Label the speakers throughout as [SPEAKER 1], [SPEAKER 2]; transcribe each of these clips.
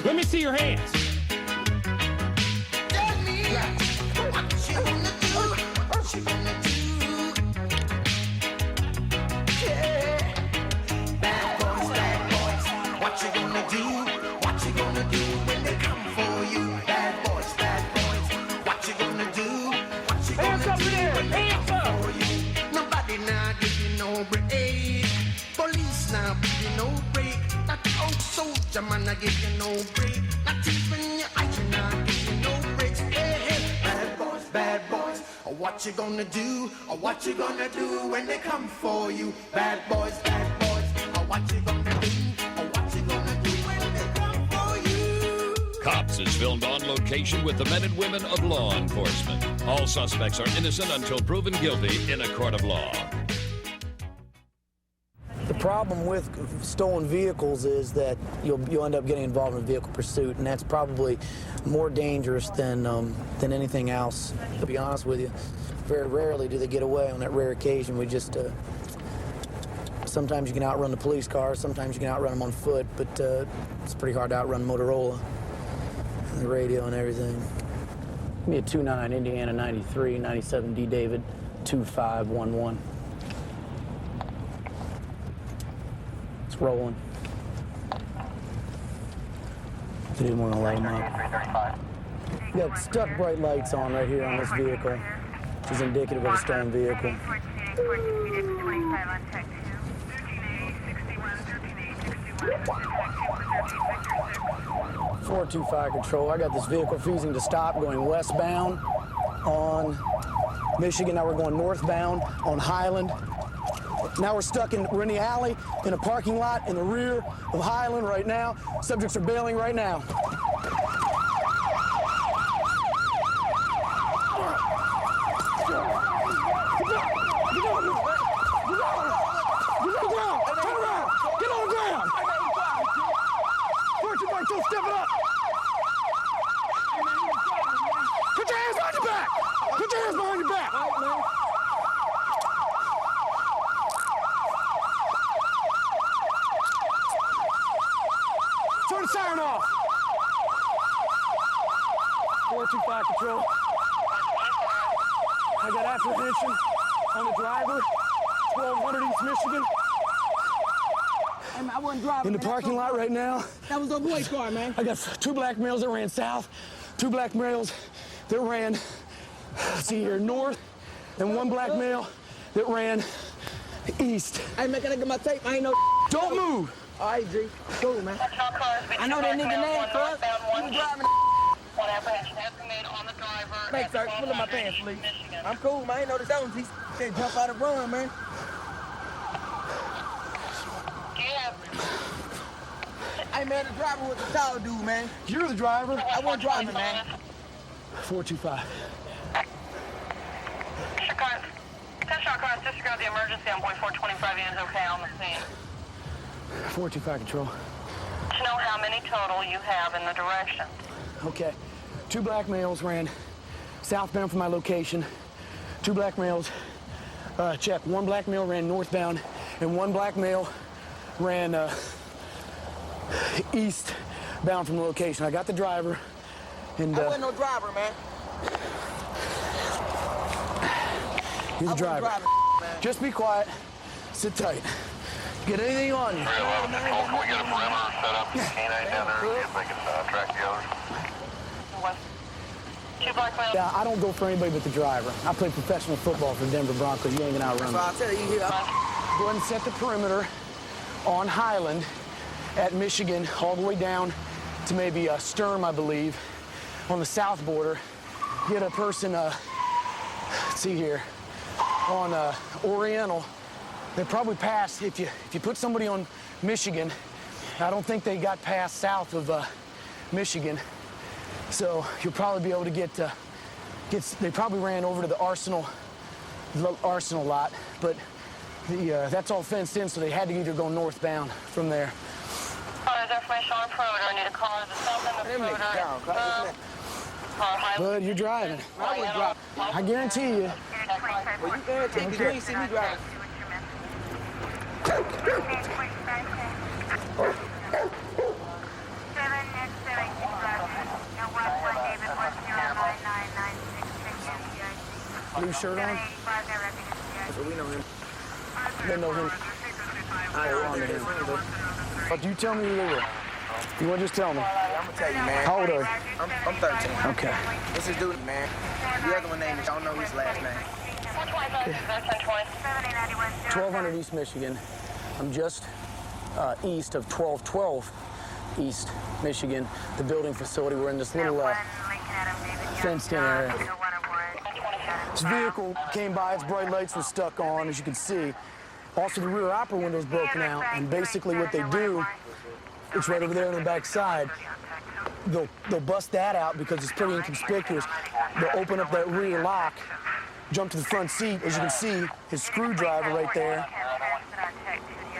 [SPEAKER 1] Let me see your hands.
[SPEAKER 2] Man, I give you no break. Not even your eyes, I give you no breaks. Hey, hey, bad boys, what you gonna do? Or what you gonna do when they come for you? Bad boys, or what you gonna do? Or what you gonna do when they come for you?
[SPEAKER 3] Cops is filmed on location with the men and women of law enforcement. All suspects are innocent until proven guilty in a court of law.
[SPEAKER 4] The problem with stolen vehicles is that you'll end up getting involved in a vehicle pursuit, and that's probably more dangerous than anything else. To be honest with you, very rarely do they get away. On that rare occasion, we just sometimes you can outrun the police cars, sometimes you can outrun them on foot, but it's pretty hard to outrun Motorola and the radio and everything. Give me a 29 Indiana 93 97 D David 2511. Rolling. Dude, we're gonna light them up. We got stuck bright lights on right here on this vehicle, which is indicative of a stolen vehicle. 425 control. I got this vehicle refusing to stop, going westbound on Michigan. Now we're going northbound on Highland. Now we're in the alley, in a parking lot, in the rear of Highland right now. Subjects are bailing right now. Get on the ground! 425, step it up! Put your hands behind your back! Put your hands behind your back! Turn the siren off. 425 control. I got apprehension on the driver, 1200 East Michigan.
[SPEAKER 5] I wasn't driving.
[SPEAKER 4] In the parking lot right now.
[SPEAKER 5] That was a boy's car, man.
[SPEAKER 4] I got two black males that ran south, two black males that ran, let's see here, north, and one black male that ran east.
[SPEAKER 5] Hey, man, can I get my tape? I ain't no.
[SPEAKER 4] Don't move.
[SPEAKER 5] All right, G. Cool, man. I know that nigga name, cuz. He was driving.
[SPEAKER 6] One apprehension has been made on the driver.
[SPEAKER 5] Make sir, pull up my pants, please. I'm cool, man. I ain't know that was. He said jump out of run, man. Hey, man, the driver was a tall dude, man.
[SPEAKER 4] You're the driver.
[SPEAKER 5] I wasn't driving, man.
[SPEAKER 4] 425.
[SPEAKER 6] Attention, our cars, disregard the emergency on boy 425 is okay on the scene.
[SPEAKER 4] 425 control.
[SPEAKER 6] To know how many total you have in the direction.
[SPEAKER 4] Okay. Two black males ran southbound from my location. Two black males, check. One black male ran northbound, and one black male ran eastbound from the location. I got the driver, and
[SPEAKER 5] I wasn't no driver, man.
[SPEAKER 4] You're the driver.
[SPEAKER 5] Driving,
[SPEAKER 4] Just be quiet. Sit tight. Get anything on you.
[SPEAKER 7] 311, can we get a perimeter set up? Canine down there, see if they can track the others.
[SPEAKER 6] Two black males.
[SPEAKER 4] Yeah, I don't go for anybody but the driver. I played professional football for the Denver Broncos. You ain't gonna outrun me.
[SPEAKER 5] So I'll tell you here.
[SPEAKER 4] Go ahead and set the perimeter on Highland at Michigan, all the way down to maybe Sturm, I believe, on the south border. Get a person, let's see here, on Oriental. They probably passed, if you put somebody on Michigan, I don't think they got past south of Michigan. So you'll probably be able to get, they probably ran over to the Arsenal lot, but that's all fenced in, so they had to either go northbound from there.
[SPEAKER 6] There's information on perimeter. I need a caller to stop in the perimeter.
[SPEAKER 4] Bud, you're driving. I guarantee you,
[SPEAKER 5] Well, you can take it. You ain't see me driving.
[SPEAKER 4] Blue shirt on?
[SPEAKER 5] So we know him.
[SPEAKER 4] They know him.
[SPEAKER 5] I
[SPEAKER 4] on to him. But you tell me who they were. You want to just tell me?
[SPEAKER 5] I'm gonna tell you, man.
[SPEAKER 4] How old are you?
[SPEAKER 5] I'm 13.
[SPEAKER 4] Okay.
[SPEAKER 5] This is dude, man. The other one name is, I don't know his last name.
[SPEAKER 4] 1200 East Michigan. I'm just east of 1212 East Michigan, the building facility. We're in this little fenced-in area. This vehicle came by, its bright lights were stuck on, as you can see. Also, the rear opera window's broken out, and basically what they do, it's right over there on the back side. They'll bust that out because it's pretty inconspicuous. They'll open up that rear lock, jump to the front seat. As you can see, his screwdriver right there.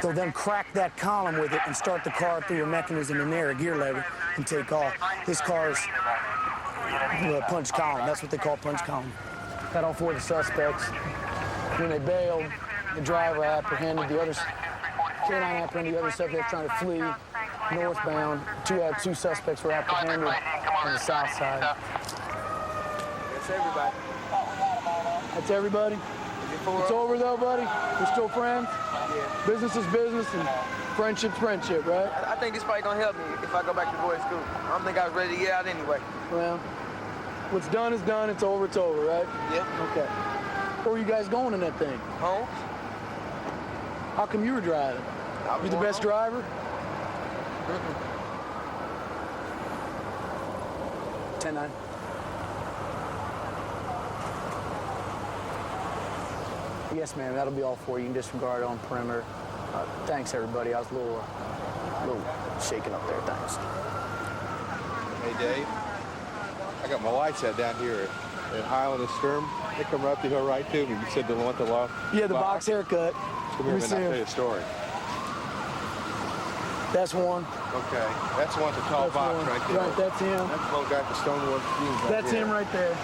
[SPEAKER 4] They'll then crack that column with it and start the car through a mechanism in there, a gear lever, and take off. This car's a punch column. That's what they call punch column. Got all four of the suspects. When they bailed, the driver apprehended, the others, K9 apprehended the other suspects trying to flee northbound. Two suspects were apprehended on the south side.
[SPEAKER 5] That's everybody.
[SPEAKER 4] That's everybody? It's over though, buddy? We're still friends?
[SPEAKER 5] Yeah.
[SPEAKER 4] Business is business and friendship's friendship, right?
[SPEAKER 5] I think this probably gonna help me if I go back to boys' school. I don't think I was ready to get out anyway.
[SPEAKER 4] Well, what's done is done. It's over, right?
[SPEAKER 5] Yeah.
[SPEAKER 4] Okay. Where are you guys going in that thing?
[SPEAKER 5] Home?
[SPEAKER 4] How come you were driving? You the best driver? 10-9. Yes, ma'am. That'll be all for you. You can disregard on perimeter. Thanks, everybody. I was a little shaken up there. Thanks.
[SPEAKER 1] Hey, Dave. I got my lights set down here at Highland and Sturm. They come right up the hill right to me. You said they want the law.
[SPEAKER 4] Yeah, the box haircut.
[SPEAKER 1] Come here, man. I'll tell you a story.
[SPEAKER 4] That's one.
[SPEAKER 1] Okay. That's the one with the tall box
[SPEAKER 4] one.
[SPEAKER 1] right there.
[SPEAKER 4] Right, that's him.
[SPEAKER 1] That's the little guy with the stonewood fuse right
[SPEAKER 4] That's
[SPEAKER 1] there.
[SPEAKER 4] him right there.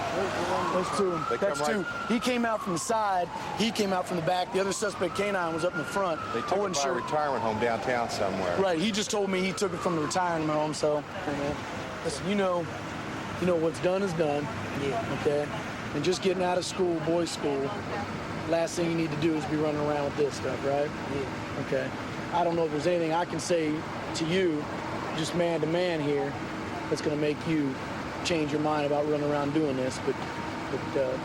[SPEAKER 4] Those two.
[SPEAKER 1] They
[SPEAKER 4] That's
[SPEAKER 1] come
[SPEAKER 4] two. He came out from the side. He came out from the back. The other suspect, K9, was up in the front.
[SPEAKER 1] They
[SPEAKER 4] I
[SPEAKER 1] took
[SPEAKER 4] wasn't
[SPEAKER 1] it by a
[SPEAKER 4] sure.
[SPEAKER 1] retirement home downtown somewhere.
[SPEAKER 4] Right. He just told me he took it from the retirement home. So, hey, man, listen, you know what's done is done.
[SPEAKER 5] Yeah.
[SPEAKER 4] Okay. And just getting out of school, boys' school. Last thing you need to do is be running around with this stuff, right?
[SPEAKER 5] Yeah.
[SPEAKER 4] Okay. I don't know if there's anything I can say to you, just man to man here, that's going to make you change your mind about running around doing this. But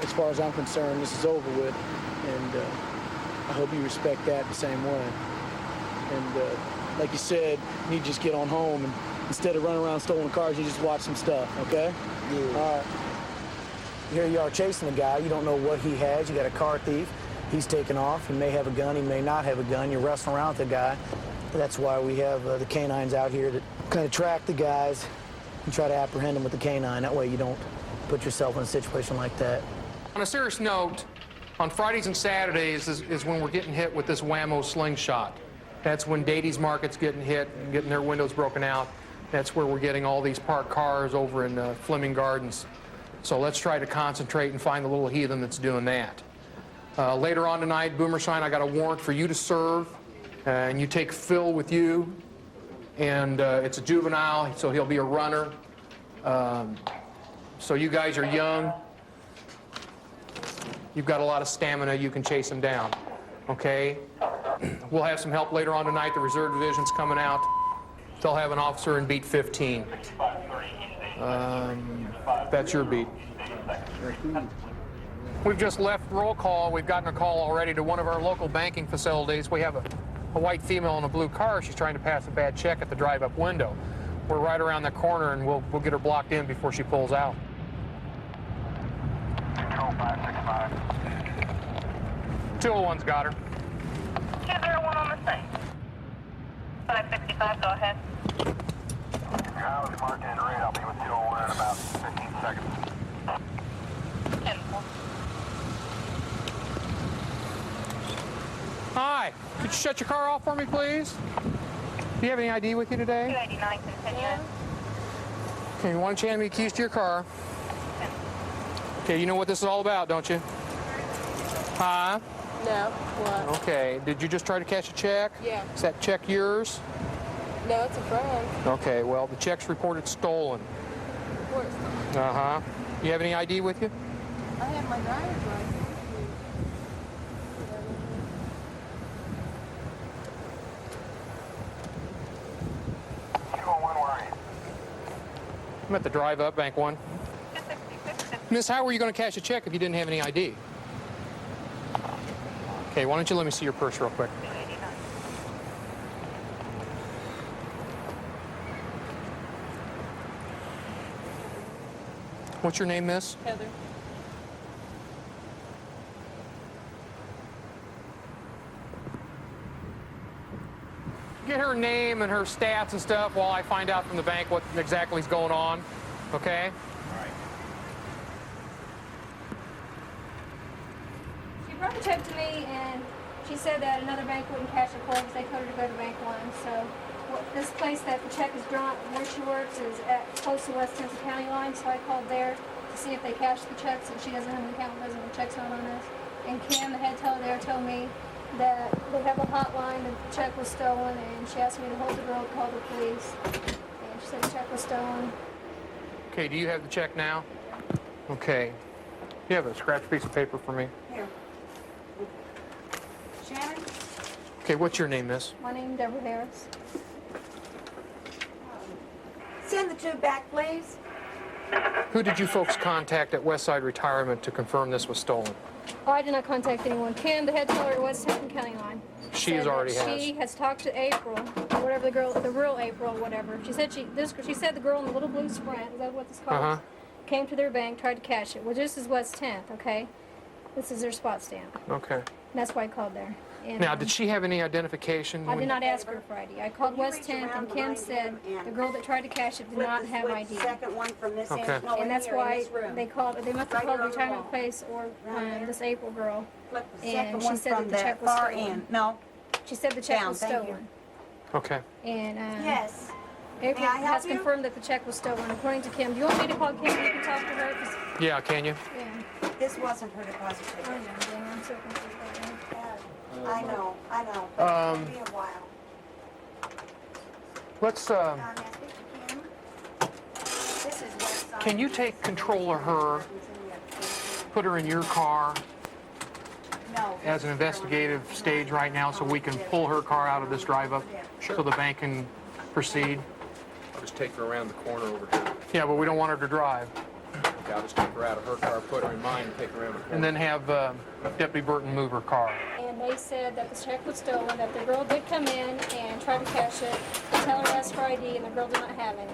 [SPEAKER 4] as far as I'm concerned, this is over with, and I hope you respect that the same way. And like you said, you need to just get on home, and instead of running around stolen cars, you just watch some stuff, okay?
[SPEAKER 5] Yeah.
[SPEAKER 4] All right. Here you are chasing a guy. You don't know what he has. You got a car thief. He's taken off. He may have a gun. He may not have a gun. You're wrestling around with the guy. That's why we have the canines out here to kind of track the guys and try to apprehend them with the canine. That way you don't put yourself in a situation like that.
[SPEAKER 8] On a serious note, on Fridays and Saturdays is when we're getting hit with this whammo slingshot. That's when Dady's Market's getting hit and getting their windows broken out. That's where we're getting all these parked cars over in Fleming Gardens. So let's try to concentrate and find the little heathen that's doing that. Later on tonight, Boomershine, I got a warrant for you to serve, and you take Phil with you, and it's a juvenile, so he'll be a runner. So you guys are young. You've got a lot of stamina. You can chase him down, okay? We'll have some help later on tonight. The reserve division's coming out. They'll have an officer in beat 15. That's your beat. We've just left roll call. We've gotten a call already to one of our local banking facilities. We have a white female in a blue car. She's trying to pass a bad check at the drive-up window. We're right around the corner, and we'll get her blocked in before she pulls out.
[SPEAKER 7] Control 565.
[SPEAKER 8] 201's got her.
[SPEAKER 6] 201 on the same. 555, go ahead.
[SPEAKER 7] I was marked in red. I'll be with 201 in about 15 seconds.
[SPEAKER 6] 10-4.
[SPEAKER 8] Hi, could you shut your car off for me, please? Do you have any ID with you today?
[SPEAKER 6] 289, continue.
[SPEAKER 8] Okay, you want to hand me the keys to your car? Okay, you know what this is all about, don't you? Huh?
[SPEAKER 9] No. What?
[SPEAKER 8] Okay. Did you just try to cash a check?
[SPEAKER 9] Yeah.
[SPEAKER 8] Is that check yours?
[SPEAKER 9] No, it's a friend.
[SPEAKER 8] Okay, well, the check's reported stolen.
[SPEAKER 9] Of course.
[SPEAKER 8] Uh-huh. You have any ID with you?
[SPEAKER 9] I have my driver's license.
[SPEAKER 8] I'm at the drive up, Bank 1. Miss, how were you going to cash a check if you didn't have any ID? Okay, why don't you let me see your purse real quick? What's your name, miss?
[SPEAKER 9] Heather.
[SPEAKER 8] Get her name and her stats and stuff while I find out from the bank what exactly is going on, okay?
[SPEAKER 10] She brought the check to me, and she said that another bank wouldn't cash it for her because they told her to go to Bank 1. So this place that the check is drawn, where she works, is at close to West Tennessee County line. So I called there to see if they cashed the checks, and she doesn't have an account with us, and the check's not on us. And Kim, the head teller there, told me that they have a hotline, the check was stolen, and she asked me to hold the girl, call the police. And she said the check was stolen.
[SPEAKER 8] Okay, do you have the check now? Okay. You have a scratch piece of paper for me?
[SPEAKER 10] Here. Shannon?
[SPEAKER 8] Okay, what's your name, miss?
[SPEAKER 10] My name's Deborah Harris.
[SPEAKER 11] Send the two back, please.
[SPEAKER 8] Who did you folks contact at Westside Retirement to confirm this was stolen?
[SPEAKER 10] Oh, I did not contact anyone. Kim, the head teller at West Tennessee County line.
[SPEAKER 8] She
[SPEAKER 10] said
[SPEAKER 8] already
[SPEAKER 10] that
[SPEAKER 8] has.
[SPEAKER 10] She has talked to April, or whatever the girl, the real April, whatever. She said she said the girl in the little blue Sprint, is that what this calls? Came to their bank, tried to cash it. Well, this is West 10th, okay? This is their spot stamp.
[SPEAKER 8] Okay.
[SPEAKER 10] And that's why I called there. And,
[SPEAKER 8] Now, did she have any identification?
[SPEAKER 10] I did not ask her for ID. I called West 10th, and Kim said the girl that tried to cash it did not have ID.
[SPEAKER 11] Second one from this
[SPEAKER 8] Okay.
[SPEAKER 11] end. No,
[SPEAKER 10] And that's
[SPEAKER 11] in here, in
[SPEAKER 10] why
[SPEAKER 11] this room.
[SPEAKER 10] they called. They must have
[SPEAKER 11] Right
[SPEAKER 10] called
[SPEAKER 11] here
[SPEAKER 10] the
[SPEAKER 11] on the
[SPEAKER 10] retirement
[SPEAKER 11] wall.
[SPEAKER 10] place or this April girl.
[SPEAKER 11] Flip the
[SPEAKER 10] And
[SPEAKER 11] second
[SPEAKER 10] she
[SPEAKER 11] one
[SPEAKER 10] said
[SPEAKER 11] from
[SPEAKER 10] that the check was
[SPEAKER 11] far
[SPEAKER 10] stolen.
[SPEAKER 11] end. No.
[SPEAKER 10] She said the check
[SPEAKER 11] Down,
[SPEAKER 10] was
[SPEAKER 11] thank you.
[SPEAKER 10] stolen.
[SPEAKER 8] Okay.
[SPEAKER 10] And
[SPEAKER 11] Yes.
[SPEAKER 10] April
[SPEAKER 11] May I help
[SPEAKER 10] has
[SPEAKER 11] you?
[SPEAKER 10] confirmed that the check was stolen. According to Kim, do you want me to call Kim and you can talk to her? 'Cause-
[SPEAKER 8] Yeah, can you?
[SPEAKER 10] Yeah.
[SPEAKER 11] This wasn't her deposit
[SPEAKER 10] I
[SPEAKER 11] ticket.
[SPEAKER 10] know, Dan, I'm so confused right now.
[SPEAKER 11] I know. But it'll be a while.
[SPEAKER 8] Let's,
[SPEAKER 11] Can I speak to Kim? This is Westside.
[SPEAKER 8] can you take control of her, put her in your car
[SPEAKER 11] No.
[SPEAKER 8] as an investigative stage right now so we can pull her car out of this drive-up so the bank can proceed?
[SPEAKER 1] I'll just take her around the corner over here.
[SPEAKER 8] Yeah, but we don't want her to drive.
[SPEAKER 1] Okay, I'll just take her out of her car, put her in mine, and take her around the corner.
[SPEAKER 8] And then have Deputy Burton move her car.
[SPEAKER 10] And they said that the check was stolen, that the girl did come in and try to cash it. The teller asked for ID, and the girl did not have any.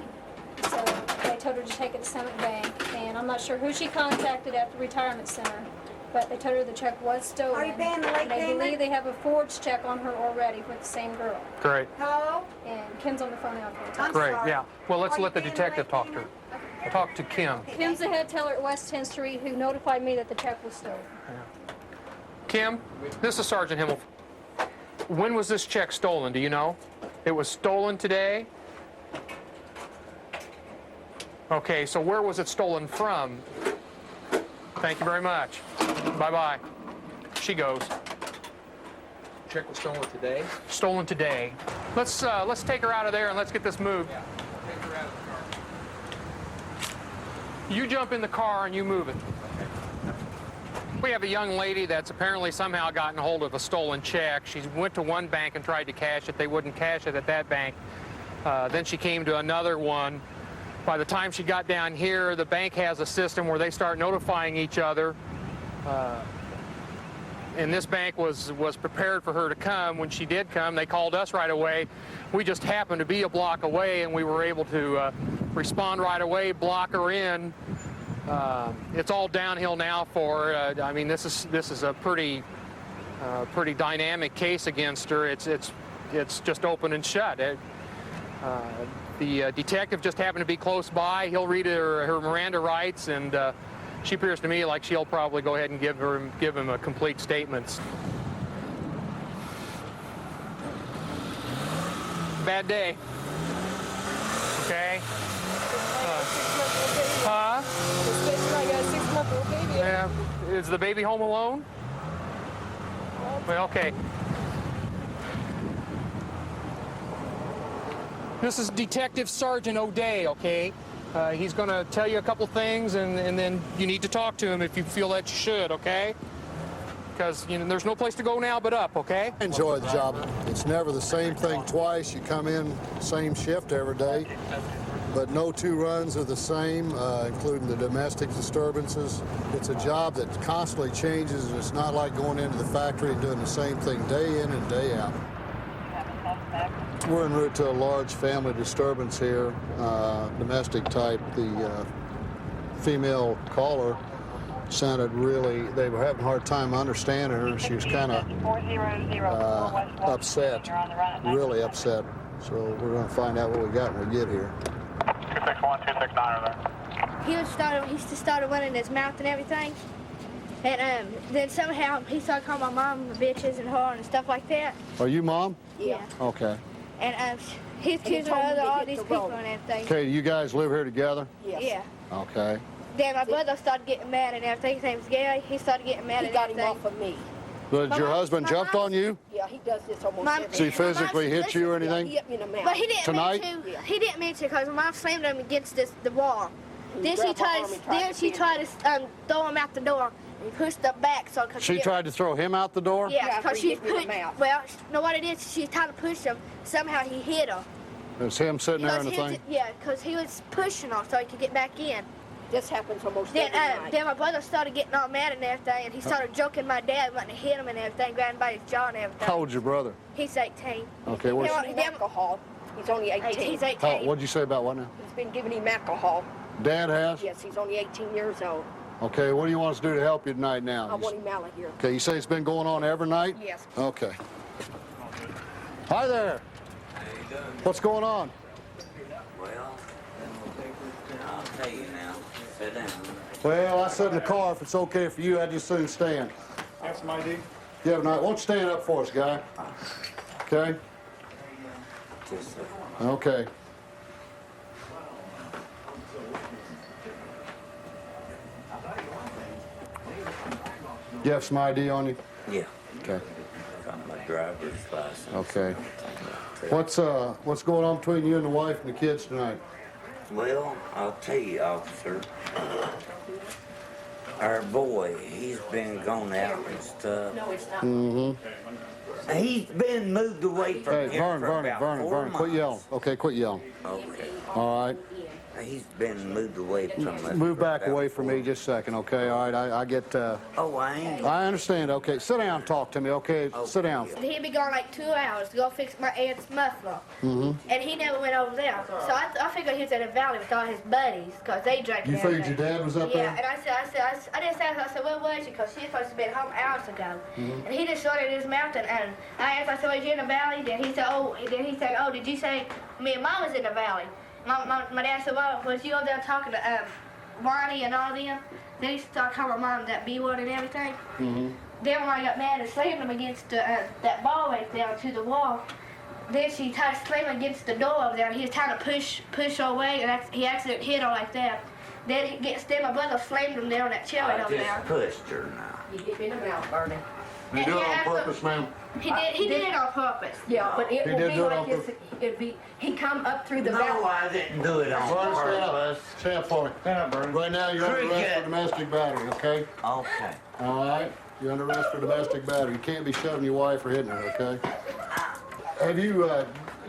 [SPEAKER 10] So they told her to take it to Summit Bank. And I'm not sure who she contacted at the retirement center, but they told her the check was stolen.
[SPEAKER 11] Are you paying the late
[SPEAKER 10] and they
[SPEAKER 11] payment?
[SPEAKER 10] believe they have a forged check on her already with the same girl.
[SPEAKER 8] Great.
[SPEAKER 11] Hello?
[SPEAKER 10] And Kim's on the phone out there.
[SPEAKER 11] I'm
[SPEAKER 8] Great,
[SPEAKER 11] sorry.
[SPEAKER 8] yeah. Well, let's
[SPEAKER 11] Are you
[SPEAKER 8] let the
[SPEAKER 11] paying
[SPEAKER 8] detective
[SPEAKER 11] late
[SPEAKER 8] talk to her.
[SPEAKER 11] payment?
[SPEAKER 8] Talk to Kim.
[SPEAKER 10] Kim's the head teller at West 10th Street who notified me that the check was stolen.
[SPEAKER 8] Kim, this is Sergeant Himmel. When was this check stolen? Do you know? It was stolen today? Okay, so where was it stolen from? Thank you very much. Bye-bye. She goes.
[SPEAKER 1] Check was stolen today?
[SPEAKER 8] Stolen today. Let's take her out of there and let's get this moved.
[SPEAKER 1] Yeah, take her out of the car.
[SPEAKER 8] You jump in the car and you move it. We have a young lady that's apparently somehow gotten hold of a stolen check. She went to one bank and tried to cash it. They wouldn't cash it at that bank. Then she came to another one. By the time she got down here, the bank has a system where they start notifying each other. And this bank was prepared for her to come. When she did come, they called us right away. We just happened to be a block away, and we were able to respond right away, block her in. It's all downhill now for her. I mean, this is a pretty dynamic case against her. It's just open and shut. The detective just happened to be close by. He'll read her Miranda rights, and she appears to me like she'll probably go ahead and give him a complete statement. Bad day. Okay. Huh?
[SPEAKER 9] I got a 6-month-old baby.
[SPEAKER 8] Yeah. Is the baby home alone? Well, okay. This is Detective Sergeant O'Day, okay? He's going to tell you a couple things, and then you need to talk to him if you feel that you should, okay? Because there's no place to go now but up, okay?
[SPEAKER 12] I enjoy the job. It's never the same thing twice. You come in, same shift every day, but no two runs are the same, including the domestic disturbances. It's a job that constantly changes, and it's not like going into the factory and doing the same thing day in and day out. We're en route to a large family disturbance here, domestic type. The female caller sounded they were having a hard time understanding her. She was kind of upset, really upset. So we're going to find out what we got when we get here.
[SPEAKER 7] 261, 269 are there.
[SPEAKER 11] He used to start running his mouth and everything. And then somehow he started calling my mom bitches and whore and stuff like that.
[SPEAKER 12] Are you mom?
[SPEAKER 11] Yeah.
[SPEAKER 12] Okay.
[SPEAKER 11] And he's accusing all these people and everything.
[SPEAKER 12] Okay, you guys live here together?
[SPEAKER 11] Yes. Yeah.
[SPEAKER 12] Okay.
[SPEAKER 11] Then my brother started getting mad and everything. His name's Gary. He started getting mad and everything. He got him off of me.
[SPEAKER 12] Did your husband jumped on you?
[SPEAKER 9] Yeah, he does this almost every day.
[SPEAKER 12] Does he physically hit you or anything?
[SPEAKER 9] He hit me in the mouth.
[SPEAKER 11] But he didn't
[SPEAKER 12] Tonight?
[SPEAKER 11] mean to. He didn't mean to because my mom slammed him against the wall. Then she tried to throw him out the door. And pushed him back.
[SPEAKER 12] She tried to throw him out the door?
[SPEAKER 11] Yeah, because she pushed. Well, know what it is? She tried to push him. Somehow he hit her.
[SPEAKER 12] It was him sitting there in the thing?
[SPEAKER 11] Yeah, because he was pushing her so he could get back in.
[SPEAKER 9] This happens almost every night.
[SPEAKER 11] Then my brother started getting all mad and everything, and he started joking my dad, wanting to hit him and everything, grabbing by his jaw and everything.
[SPEAKER 12] How old's your brother?
[SPEAKER 11] He's 18.
[SPEAKER 12] Okay, what's...
[SPEAKER 9] alcohol. He's only 18.
[SPEAKER 11] He's 18.
[SPEAKER 12] What'd you say about what now?
[SPEAKER 9] He's been giving him alcohol.
[SPEAKER 12] Dad has?
[SPEAKER 9] Yes, he's only 18 years old.
[SPEAKER 12] Okay, what do you want us to do to help you tonight now?
[SPEAKER 9] I want him out of here.
[SPEAKER 12] Okay, you say it's been going on every night?
[SPEAKER 9] Yes.
[SPEAKER 12] Okay. Hi there.
[SPEAKER 13] How you doing?
[SPEAKER 12] What's going on?
[SPEAKER 13] Well, I'll tell you now. Sit down.
[SPEAKER 12] Well, I sit in the car. If it's okay for you, I'd just soon stand.
[SPEAKER 14] That's my dude.
[SPEAKER 12] Yeah, why don't you stand up for us, guy? Okay?
[SPEAKER 13] Just
[SPEAKER 12] Okay. You have some ID on you?
[SPEAKER 13] Yeah.
[SPEAKER 12] Okay.
[SPEAKER 13] Got my driver's license.
[SPEAKER 12] Okay. What's going on between you and the wife and the kids tonight?
[SPEAKER 13] Well, I'll tell you, officer. Our boy, he's been gone out and stuff.
[SPEAKER 9] No, it's not.
[SPEAKER 12] Mm-hmm.
[SPEAKER 13] He's been moved away from here for about 4 months.
[SPEAKER 12] Quit yelling. Okay, quit yelling.
[SPEAKER 13] Okay.
[SPEAKER 12] All right.
[SPEAKER 13] He's been moved away from us.
[SPEAKER 12] Move
[SPEAKER 13] for
[SPEAKER 12] back
[SPEAKER 13] about
[SPEAKER 12] away from me just a second, okay? All right, I get...
[SPEAKER 13] Oh, I ain't...
[SPEAKER 12] I understand, okay. Sit down and talk to me, okay? Sit down.
[SPEAKER 11] He'd be gone like 2 hours to go fix my aunt's muffler.
[SPEAKER 12] Mm-hmm.
[SPEAKER 11] And he never went over there. So I figured he was in the valley with all his buddies, because they drank
[SPEAKER 12] You figured your dad was up there?
[SPEAKER 11] Yeah, and I said, where was she? Because she was supposed to be at home hours ago.
[SPEAKER 12] Mm-hmm.
[SPEAKER 11] And he just started his mouth, and I asked, was you in the valley? Then he said, oh, did you say me and Mom was in the valley? My dad said, well, was you over there talking to Ronnie and all them? Then he started calling my mom that B word and everything.
[SPEAKER 12] Mm-hmm.
[SPEAKER 11] Then when I got mad and slammed him against that ball right there to the wall, then she tried to slam him against the door over there. He was trying to push her away, and he accidentally hit her like that. Then my brother slammed him there on that chair right over there.
[SPEAKER 13] I just pushed her now.
[SPEAKER 9] You hit me in the mouth, Bernie.
[SPEAKER 12] You do it on purpose, ma'am?
[SPEAKER 11] He did it on purpose.
[SPEAKER 9] Yeah, but it
[SPEAKER 12] He
[SPEAKER 9] will
[SPEAKER 12] did
[SPEAKER 9] be
[SPEAKER 12] do it
[SPEAKER 9] like
[SPEAKER 12] on
[SPEAKER 9] this. It'd be, he come up through the
[SPEAKER 13] No,
[SPEAKER 9] valley.
[SPEAKER 13] I didn't do it on
[SPEAKER 12] Stand up.
[SPEAKER 13] purpose.
[SPEAKER 12] Stand up for me.
[SPEAKER 14] Stand up, Bernie.
[SPEAKER 12] Right now, you're under arrest
[SPEAKER 13] Cricket.
[SPEAKER 12] for domestic battery, okay?
[SPEAKER 13] Okay.
[SPEAKER 12] All right? You're under arrest for domestic battery. You can't be shoving your wife or hitting her, okay? Have you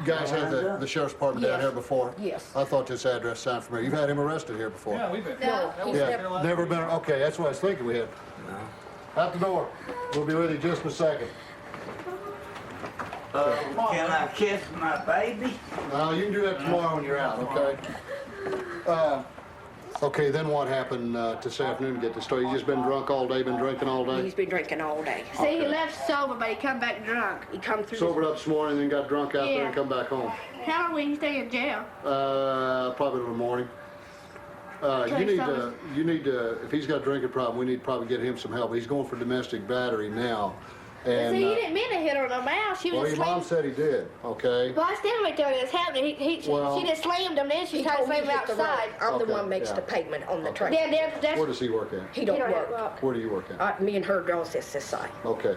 [SPEAKER 12] guys had the sheriff's department down here before?
[SPEAKER 9] Yes.
[SPEAKER 12] I thought this address sounded familiar. You've had him arrested here before?
[SPEAKER 14] Yeah, we've been.
[SPEAKER 11] No,
[SPEAKER 12] Yeah, never been, okay, that's what I was thinking we had.
[SPEAKER 13] No.
[SPEAKER 12] Out the door. We'll be with you just in a second.
[SPEAKER 13] Can I kiss my baby?
[SPEAKER 12] No, you can do that tomorrow when you're out, okay? Okay, then what happened this afternoon to get this story? You just been drunk all day, been drinking all day?
[SPEAKER 9] He's been drinking all day.
[SPEAKER 11] See, he left sober, but he come back drunk.
[SPEAKER 9] He come through.
[SPEAKER 12] Sobered up this morning, then got drunk out there
[SPEAKER 11] Yeah.
[SPEAKER 12] and come back home.
[SPEAKER 11] How long will you stay in jail?
[SPEAKER 12] Probably in the morning. You need to, if he's got a drinking problem, we need to probably get him some help. He's going for domestic battery now. And,
[SPEAKER 11] See, he didn't mean to hit her in the mouth. She was
[SPEAKER 12] well, your mom said he did, okay?
[SPEAKER 11] Well, I stand right there when it's happening.
[SPEAKER 12] Well-
[SPEAKER 11] She just slammed him, then she tried to slam him outside.
[SPEAKER 9] I'm the
[SPEAKER 12] Okay,
[SPEAKER 9] one makes
[SPEAKER 12] yeah.
[SPEAKER 9] the payment on the train.
[SPEAKER 11] Then that's...
[SPEAKER 12] Where does he work at?
[SPEAKER 9] He don't work.
[SPEAKER 12] Where do you work at?
[SPEAKER 9] Me and her girls is this side.
[SPEAKER 12] Okay.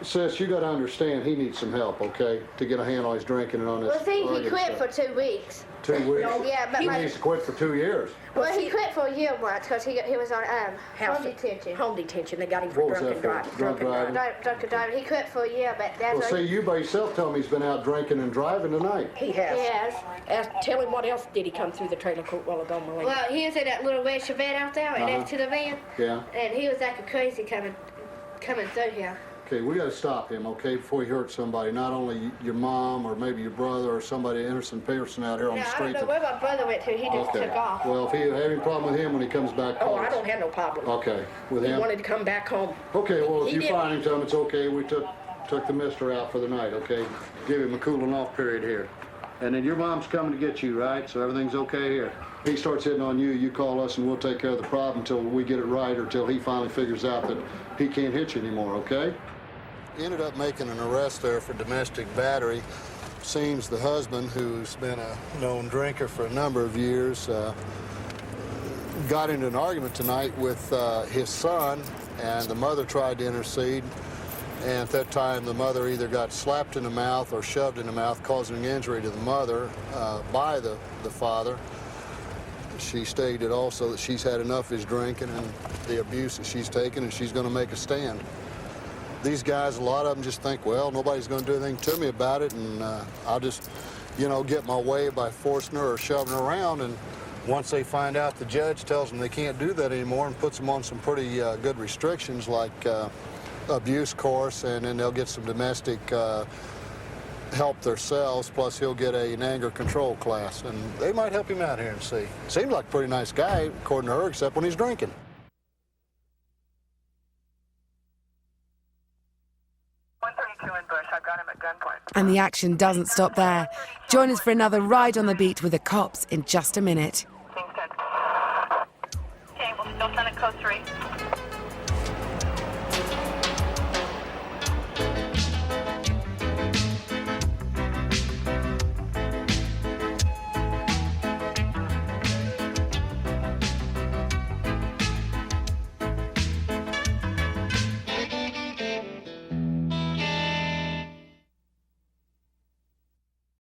[SPEAKER 12] Sis, you got to understand he needs some help, okay, to get a handle on his drinking and on this.
[SPEAKER 11] Well, see, he quit
[SPEAKER 12] stuff.
[SPEAKER 11] for 2 weeks.
[SPEAKER 12] 2 weeks?
[SPEAKER 11] Yeah, but
[SPEAKER 12] he needs to quit for 2 years.
[SPEAKER 11] Well, he quit for a year once because he was on home detention.
[SPEAKER 9] Home detention. They got him for
[SPEAKER 12] What was
[SPEAKER 9] drunken
[SPEAKER 12] that for?
[SPEAKER 9] driving.
[SPEAKER 12] Drunk driving?
[SPEAKER 11] Drunken driving. He quit for a year, but that's
[SPEAKER 12] Well, see, you by yourself tell me he's been out drinking and driving tonight.
[SPEAKER 9] He has.
[SPEAKER 11] Yes.
[SPEAKER 9] Tell him what else did he come through the trailer court while ago, Malene?
[SPEAKER 11] Well, he was in that little red Chevette out there right next to the van.
[SPEAKER 12] Yeah.
[SPEAKER 11] And he was acting crazy coming through here.
[SPEAKER 12] Okay, we got to stop him, okay, before he hurts somebody. Not only your mom or maybe your brother or somebody, innocent person out here on
[SPEAKER 11] No,
[SPEAKER 12] the
[SPEAKER 11] I
[SPEAKER 12] street.
[SPEAKER 11] don't know where my brother went to. He just
[SPEAKER 12] Okay.
[SPEAKER 11] took off.
[SPEAKER 12] Well, if he have any problem with him when he comes back home.
[SPEAKER 9] Oh, I don't have no problem.
[SPEAKER 12] Okay, with
[SPEAKER 9] He
[SPEAKER 12] him?
[SPEAKER 9] wanted to come back home.
[SPEAKER 12] Okay, well, if
[SPEAKER 9] He
[SPEAKER 12] you
[SPEAKER 9] did.
[SPEAKER 12] find him, tell him it's okay. We took the mister out for the night, okay? Give him a cooling off period here. And then your mom's coming to get you, right? So everything's okay here. He starts hitting on you, you call us and we'll take care of the problem until we get it right or till he finally figures out that he can't hit you anymore, okay? He ended up making an arrest there for domestic battery. Seems the husband, who's been a known drinker for a number of years, got into an argument tonight with his son, and the mother tried to intercede. And at that time, the mother either got slapped in the mouth or shoved in the mouth, causing injury to the mother by the father. She stated also that she's had enough of his drinking and the abuse that she's taken, and she's going to make a stand. These guys, a lot of them just think, well, nobody's going to do anything to me about it, and I'll just, you know, get my way by forcing her or shoving her around. And once they find out the judge tells them they can't do that anymore and puts them on some pretty good restrictions like abuse course, and then they'll get some domestic help themselves, plus he'll get an anger control class. And they might help him out here and see. Seems like a pretty nice guy, according to her, except when he's drinking.
[SPEAKER 14] And the action doesn't stop there. Join us for another ride on the beat with the cops in just a minute.
[SPEAKER 6] Okay, we'll still send it code 3.